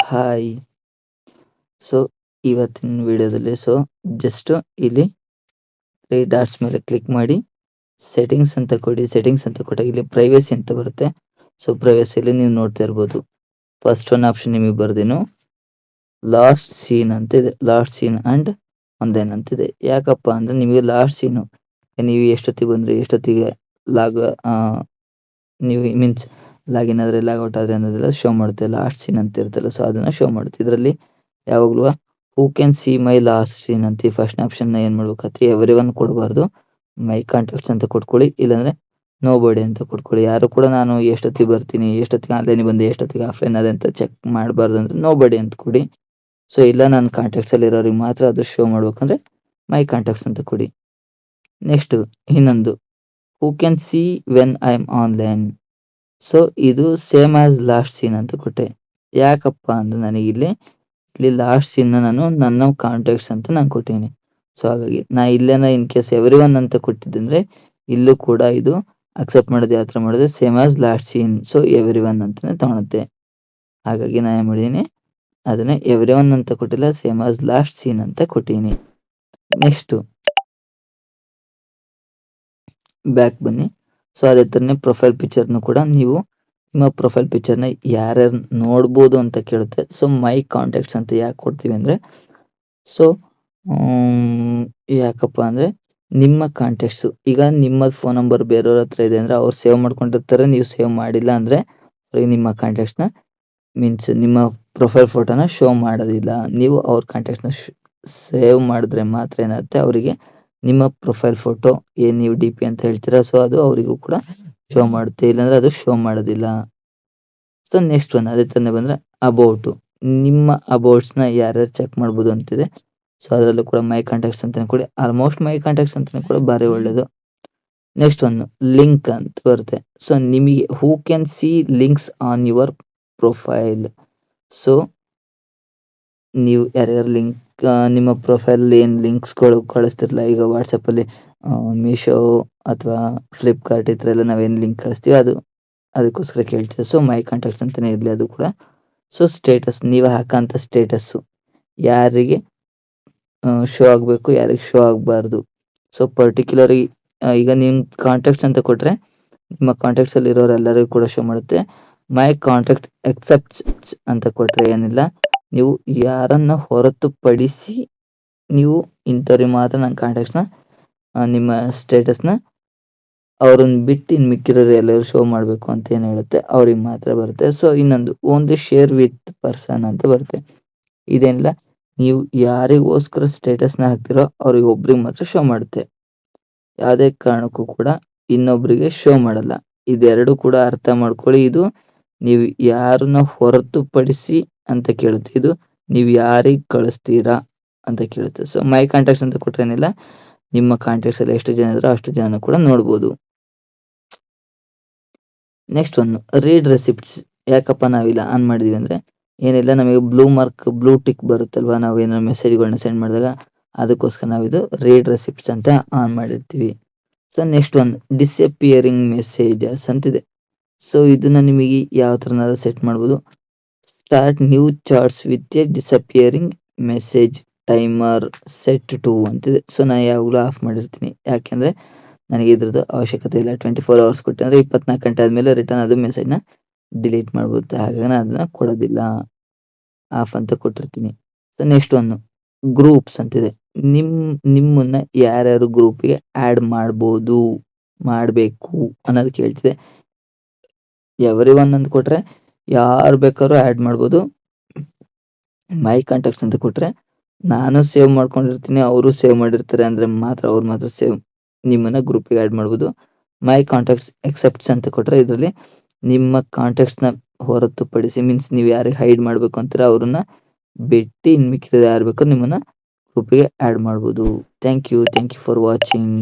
Hi. So ಇವತ್ತಿನ ವಿಡಿಯೋದಲ್ಲಿ just ಇಲ್ಲಿ 3 ಡಾಟ್ಸ್ ಮೇಲೆ ಕ್ಲಿಕ್ ಮಾಡಿ ಸೆಟ್ಟಿಂಗ್ಸ್ ಅಂತ ಕೊಡಿ. ಸೆಟ್ಟಿಂಗ್ಸ್ ಅಂತ ಕೊಟ್ಟಾಗ ಇಲ್ಲಿ ಪ್ರೈವಸಿ ಅಂತ ಬರುತ್ತೆ. ಪ್ರೈವಸಿಯಲ್ಲಿ ನೀವು ನೋಡ್ತಾ ಇರ್ಬೋದು, ಫಸ್ಟ್ ಒನ್ ಆಪ್ಷನ್ ನಿಮಗೆ ಬರ್ದೇನು ಲಾಸ್ಟ್ ಸೀನ್ ಅಂತ ಇದೆ. ಲಾಸ್ಟ್ ಸೀನ್ ಅಂಡ್ ಒಂದೇನ್ ಅಂತಿದೆ. ಯಾಕಪ್ಪ ಅಂದ್ರೆ ನಿಮಗೆ ಲಾಸ್ಟ್ ಸೀನು ನೀವು ಎಷ್ಟೊತ್ತಿಗೆ ಬಂದ್ರಿ, ಎಷ್ಟೊತ್ತಿಗೆ ನೀವು ಮೀನ್ಸ್ ಲಾಗಿನ್ ಆದರೆ ಲಾಗೌಟ್ ಆದರೆ ಅನ್ನೋದೆಲ್ಲ ಶೋ ಮಾಡುತ್ತೆ. ಲಾಸ್ಟ್ ಸೀನ್ ಅಂತ ಇರುತ್ತಲ್ಲ, ಅದನ್ನ ಶೋ ಮಾಡುತ್ತೆ. ಇದರಲ್ಲಿ ಯಾವಾಗಲೂ who can see my last seen ಅಂತ ಫಸ್ಟ್ ಆಪ್ಷನ್ ಏನು ಮಾಡ್ಬೇಕಾದ್ರೆ ಎವ್ರಿ ಒನ್ ಕೊಡಬಾರ್ದು, ಮೈ ಕಾಂಟ್ಯಾಕ್ಟ್ಸ್ ಅಂತ ಕೊಟ್ಕೊಳ್ಳಿ. ಇಲ್ಲಾಂದ್ರೆ ನೋ ಬಾಡಿ ಅಂತ ಕೊಟ್ಕೊಳ್ಳಿ. ಯಾರು ಕೂಡ ನಾನು ಎಷ್ಟೊತ್ತಿಗೆ ಬರ್ತೀನಿ, ಎಷ್ಟೊತ್ತಿಗೆ ಆನ್ಲೈನ್ ಬಂದೆ, ಎಷ್ಟೊತ್ತಿಗೆ ಆಫ್ಲೈನ್ ಅದೇ ಅಂತ ಚೆಕ್ ಮಾಡಬಾರ್ದು ಅಂದ್ರೆ ನೋ ಬಾಡಿ ಅಂತ ಕೊಡಿ. ಇಲ್ಲ ನನ್ನ ಕಾಂಟ್ಯಾಕ್ಟ್ಸಲ್ಲಿ ಇರೋರಿಗೆ ಮಾತ್ರ ಅದು ಶೋ ಮಾಡ್ಬೇಕಂದ್ರೆ ಮೈ ಕಾಂಟ್ಯಾಕ್ಟ್ಸ್ ಅಂತ ಕೊಡಿ. ನೆಕ್ಸ್ಟ್ ಇನ್ನೊಂದು ಹೂ can see when I am online. ಇದು ಸೇಮ್ ಆಸ್ ಲಾಸ್ಟ್ ಸೀನ್ ಅಂತ ಕೊಟ್ಟೆ. ಯಾಕಪ್ಪ ಅಂದ್ರೆ ನನಗೆ ಇಲ್ಲಿ ಲಾಸ್ಟ್ ಸೀನ್ ನಾನು ನನ್ನ ಕಾಂಟ್ಯಾಕ್ಟ್ಸ್ ಅಂತ ನಾನು ಕೊಟ್ಟಿದ್ದೀನಿ. ಹಾಗಾಗಿ ನಾ ಇಲ್ಲೇನ ಇನ್ ಕೇಸ್ ಎವ್ರಿ ಒನ್ ಅಂತ ಕೊಟ್ಟಿದ್ದಂದ್ರೆ ಇಲ್ಲೂ ಕೂಡ ಇದು ಅಕ್ಸೆಪ್ಟ್ ಮಾಡೋದು ಯಾವ ಥರ ಮಾಡಿದ್ರೆ same as last seen. Everyone ಅಂತಾನೆ ತಗೊಳುತ್ತೆ. ಹಾಗಾಗಿ ನಾ ಏನು ಮಾಡಿದ್ದೀನಿ ಅದನ್ನ ಎವ್ರಿ ಒನ್ ಅಂತ ಕೊಟ್ಟಿಲ್ಲ, ಸೇಮ್ ಆಸ್ ಲಾಸ್ಟ್ ಸೀನ್ ಅಂತ ಕೊಟ್ಟಿದ್ದೀನಿ. ನೆಕ್ಸ್ಟು ಬ್ಯಾಕ್ ಬನ್ನಿ. ಅದೇ ಥರನೇ ಪ್ರೊಫೈಲ್ ಪಿಕ್ಚರ್ನು ಕೂಡ ನೀವು ನಿಮ್ಮ ಪ್ರೊಫೈಲ್ ಪಿಕ್ಚರ್ನ ಯಾರ್ಯಾರು ನೋಡ್ಬೋದು ಅಂತ ಕೇಳುತ್ತೆ. ಮೈ ಕಾಂಟ್ಯಾಕ್ಟ್ಸ್ ಅಂತ ಯಾಕೆ ಕೊಡ್ತೀವಿ ಅಂದರೆ ಯಾಕಪ್ಪ ಅಂದರೆ ನಿಮ್ಮ ಕಾಂಟ್ಯಾಕ್ಟ್ಸು ಈಗ ನಿಮ್ಮ ಫೋನ್ ನಂಬರ್ ಬೇರೆಯವ್ರ ಹತ್ರ ಇದೆ ಅಂದರೆ ಅವ್ರು ಸೇವ್ ಮಾಡ್ಕೊಂಡಿರ್ತಾರೆ, ನೀವು ಸೇವ್ ಮಾಡಿಲ್ಲ ಅಂದರೆ ಅವ್ರಿಗೆ ನಿಮ್ಮ ಕಾಂಟ್ಯಾಕ್ಟ್ಸ್ನ ಮೀನ್ಸ್ ನಿಮ್ಮ ಪ್ರೊಫೈಲ್ ಫೋಟೋನ ಶೋ ಮಾಡೋದಿಲ್ಲ. ನೀವು ಅವ್ರ ಕಾಂಟ್ಯಾಕ್ಟ್ಸ್ನ ಸೇವ್ ಮಾಡಿದ್ರೆ ಮಾತ್ರ ಏನಾಗುತ್ತೆ ಅವರಿಗೆ ನಿಮ್ಮ ಪ್ರೊಫೈಲ್ ಫೋಟೋ ಏನು ನೀವು ಡಿ ಪಿ ಅಂತ ಹೇಳ್ತೀರಾ ಅದು ಅವರಿಗೂ ಕೂಡ ಶೋ ಮಾಡುತ್ತೆ, ಇಲ್ಲಾಂದ್ರೆ ಅದು ಶೋ ಮಾಡೋದಿಲ್ಲ. ನೆಕ್ಸ್ಟ್ ಒನ್ ಅದೇ ತಾನೇ ಬಂದರೆ ಅಬೌಟು. ನಿಮ್ಮ ಅಬೌಟ್ಸ್ನ ಯಾರ್ಯಾರು ಚೆಕ್ ಮಾಡ್ಬೋದು ಅಂತಿದೆ. ಅದರಲ್ಲೂ ಕೂಡ ಮೈ ಕಾಂಟ್ಯಾಕ್ಟ್ಸ್ ಅಂತಾನೆ ಕೊಡಿ. ಆಲ್ಮೋಸ್ಟ್ ಮೈ ಕಾಂಟ್ಯಾಕ್ಟ್ಸ್ ಅಂತಾನೆ ಕೂಡ ಭಾರಿ ಒಳ್ಳೇದು. ನೆಕ್ಸ್ಟ್ ಒನ್ ಲಿಂಕ್ ಅಂತ ಬರುತ್ತೆ. ನಿಮಗೆ ಹೂ can C links on your profile. ನೀವು ಯಾರ್ಯಾರು ಲಿಂಕ್ ನಿಮ್ಮ ಪ್ರೊಫೈಲ್ ಏನು ಲಿಂಕ್ಸ್ಗಳು ಕಳಿಸ್ತಿರಲ್ಲ, ಈಗ ವಾಟ್ಸಪ್ಪಲ್ಲಿ ಮೀಶೋ ಅಥವಾ ಫ್ಲಿಪ್ಕಾರ್ಟ್ ಈ ಥರ ಎಲ್ಲ ನಾವೇನು ಲಿಂಕ್ ಕಳಿಸ್ತೀವಿ ಅದಕ್ಕೋಸ್ಕರ ಕೇಳ್ತೀವಿ. ಮೈ ಕಾಂಟ್ಯಾಕ್ಟ್ಸ್ ಅಂತಲೇ ಇರಲಿ ಅದು ಕೂಡ. ಸ್ಟೇಟಸ್ ನೀವು ಹಾಕೋಂಥ ಸ್ಟೇಟಸ್ಸು ಯಾರಿಗೆ ಶೋ ಆಗಬೇಕು, ಯಾರಿಗೆ ಶೋ ಆಗಬಾರ್ದು. ಪರ್ಟಿಕ್ಯುಲರಿ ಈಗ ನಿಮ್ಮ ಕಾಂಟ್ಯಾಕ್ಟ್ಸ್ ಅಂತ ಕೊಟ್ಟರೆ ನಿಮ್ಮ ಕಾಂಟ್ಯಾಕ್ಟ್ಸಲ್ಲಿ ಇರೋರೆಲ್ಲರಿಗೂ ಕೂಡ ಶೋ ಮಾಡುತ್ತೆ. ಮೈ ಕಾಂಟ್ಯಾಕ್ಟ್ ಎಕ್ಸೆಪ್ಟ್ಸ್ ಅಂತ ಕೊಟ್ಟರೆ ಏನಿಲ್ಲ, ನೀವು ಯಾರನ್ನ ಹೊರತುಪಡಿಸಿ ನೀವು ಇಂಥವ್ರಿಗೆ ಮಾತ್ರ ನನ್ನ ಕಾಂಟ್ಯಾಕ್ಟ್ಸ್ನ ನಿಮ್ಮ ಸ್ಟೇಟಸ್ನ ಅವ್ರನ್ನ ಬಿಟ್ಟು ಇನ್ನು ಮಿಕ್ಕಿರೋರು ಎಲ್ಲರೂ ಶೋ ಮಾಡಬೇಕು ಅಂತ ಏನು ಹೇಳುತ್ತೆ ಅವ್ರಿಗೆ ಮಾತ್ರ ಬರುತ್ತೆ. ಇನ್ನೊಂದು ಓನ್ಲಿ ಶೇರ್ ವಿತ್ ಪರ್ಸನ್ ಅಂತ ಬರುತ್ತೆ. ಇದೇನಿಲ್ಲ, ನೀವು ಯಾರಿಗೋಸ್ಕರ ಸ್ಟೇಟಸ್ನ ಹಾಕ್ತಿರೋ ಅವ್ರಿಗೆ ಒಬ್ರಿಗೆ ಮಾತ್ರ ಶೋ ಮಾಡುತ್ತೆ, ಯಾವುದೇ ಕಾರಣಕ್ಕೂ ಕೂಡ ಇನ್ನೊಬ್ರಿಗೆ ಶೋ ಮಾಡಲ್ಲ. ಇದೆರಡು ಕೂಡ ಅರ್ಥ ಮಾಡ್ಕೊಳ್ಳಿ. ಇದು ನೀವು ಯಾರನ್ನ ಹೊರತುಪಡಿಸಿ ಅಂತ ಕೇಳುತ್ತೆ, ಇದು ನೀವು ಯಾರಿಗೆ ಕಳಿಸ್ತೀರಾ ಅಂತ ಕೇಳುತ್ತೆ. ಮೈ ಕಾಂಟ್ಯಾಕ್ಟ್ಸ್ ಅಂತ ಕೊಟ್ರೇನಿಲ್ಲ, ನಿಮ್ಮ ಕಾಂಟ್ಯಾಕ್ಟ್ಸ್ ಅಲ್ಲಿ ಎಷ್ಟು ಜನ ಇದ್ರೋ ಅಷ್ಟು ಜನ ಕೂಡ ನೋಡ್ಬೋದು. Next one read receipts. ಯಾಕಪ್ಪ ನಾವಿಲ್ಲ ಆನ್ ಮಾಡಿದ್ವಿ ಅಂದರೆ ಏನಿಲ್ಲ, ನಮಗೆ ಬ್ಲೂ ಟಿಕ್ ಬರುತ್ತಲ್ವ ನಾವು ಏನಾದ್ರು ಮೆಸೇಜ್ಗಳನ್ನ ಸೆಂಡ್ ಮಾಡಿದಾಗ, ಅದಕ್ಕೋಸ್ಕರ ನಾವಿದು ರೀಡ್ ರೆಸಿಪ್ಟ್ಸ್ ಅಂತ ಆನ್ ಮಾಡಿರ್ತೀವಿ. ನೆಕ್ಸ್ಟ್ ಒನ್ ಡಿಸಪಿಯರಿಂಗ್ ಮೆಸೇಜಸ್ ಅಂತಿದೆ. ಇದನ್ನ ನಿಮಗೆ ಯಾವ ಥರನಾದ್ರು ಸೆಟ್ ಮಾಡ್ಬೋದು. Start new chats with a disappearing message timer set to ಅಂತಿದೆ. ನಾನು ಯಾವಾಗಲೂ ಆಫ್ ಮಾಡಿರ್ತೀನಿ, ಯಾಕೆಂದರೆ ನನಗೆ ಇದ್ರದ್ದು ಅವಶ್ಯಕತೆ ಇಲ್ಲ. 24 hours ಕೊಟ್ಟೆ ಅಂದರೆ 24 ಗಂಟೆ ಆದಮೇಲೆ ರಿಟರ್ನ್ ಅದು ಮೆಸೇಜ್ನ ಡಿಲೀಟ್ ಮಾಡ್ಬೋದು. ಹಾಗಾಗಿ ನಾನು ಅದನ್ನು ಕೊಡೋದಿಲ್ಲ, ಆಫ್ ಅಂತ ಕೊಟ್ಟಿರ್ತೀನಿ. ನೆಕ್ಸ್ಟ್ ಒನ್ನು ಗ್ರೂಪ್ಸ್ ಅಂತಿದೆ. ನಿಮ್ಮನ್ನ ಯಾರ್ಯಾರು ಗ್ರೂಪಿಗೆ ಆ್ಯಡ್ ಮಾಡ್ಬೋದು, ಮಾಡಬೇಕು ಅನ್ನೋದು ಕೇಳ್ತಿದೆ. ಎವ್ರಿ ಒನ್ ಅಂತ ಕೊಟ್ಟರೆ ಯಾರು ಬೇಕಾದ್ರೂ ಆ್ಯಡ್ ಮಾಡ್ಬೋದು. ಮೈ ಕಾಂಟ್ಯಾಕ್ಟ್ಸ್ ಅಂತ ಕೊಟ್ಟರೆ ನಾನು ಸೇವ್ ಮಾಡ್ಕೊಂಡಿರ್ತೀನಿ, ಅವರು ಸೇವ್ ಮಾಡಿರ್ತಾರೆ ಅಂದರೆ ಮಾತ್ರ ಅವ್ರು ಮಾತ್ರ ನಿಮ್ಮನ್ನು ಗ್ರೂಪಿಗೆ ಆ್ಯಡ್ ಮಾಡ್ಬೋದು. ಮೈ ಕಾಂಟ್ಯಾಕ್ಟ್ಸ್ ಎಕ್ಸೆಪ್ಟ್ಸ್ ಅಂತ ಕೊಟ್ಟರೆ ಇದರಲ್ಲಿ ನಿಮ್ಮ ಕಾಂಟ್ಯಾಕ್ಟ್ಸ್ನ ಹೊರತುಪಡಿಸಿ ಮೀನ್ಸ್ ನೀವು ಯಾರಿಗೆ ಹೈಡ್ ಮಾಡಬೇಕು ಅಂತೀರ ಅವ್ರನ್ನ ಬಿಟ್ಟು ಇನ್ನು ಮಿಕ್ಕಿದ ಯಾರು ಬೇಕಾದ್ರೂ ನಿಮ್ಮನ್ನು ಗ್ರೂಪಿಗೆ ಆ್ಯಡ್ ಮಾಡ್ಬೋದು. Thank you for watching.